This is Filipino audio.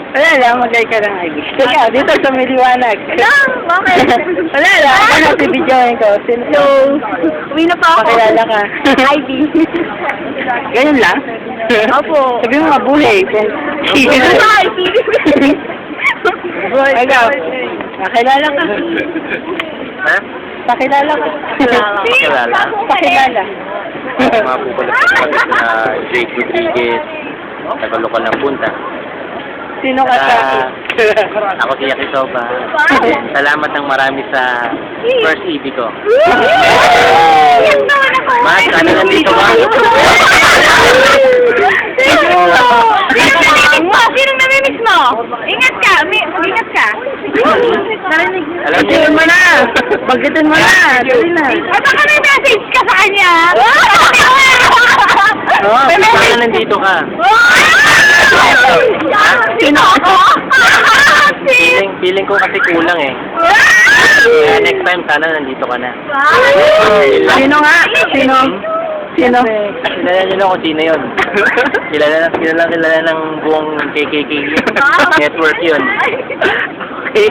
Wala lang, mag-like ka lang, Ivy. Teka, dito sa may liwanag. Wala, bakit? Wala lang, ano si videoin ko? Hello. Uwi na pa ako. Pakilala ka. Ivy. Ganyan lang? Opo. Sabi mo nga, buhay. Ivy. Ikaw, pakilala ka. Ha? Pakilala ka. Pakilala? Pakilala. Mga pupulat sa kapatid na Jake Rodriguez, Tagalokal ng Punta. Sino ka sa akin? Ako si Yakisoba. Salamat ng marami sa first EB ko. Yan naman ako. Mas, ano nandito ka? Sinong namimiss mo? Ingat ka. Mag-ingat ka. Narinig niyo. Alam niyo, Bagkitin mo na! Bagkitin mo na! Dali na! Ay, baka may message ka sa kanya. oh, sana nandito ka. Sino ako? Feeling ko kasi kulang eh. Kaya next time, sana nandito ka na. Sino nga? Sino? Sino? Kilala niyo na kung sino yun. Kilala ng buong KKK network yun. Okay.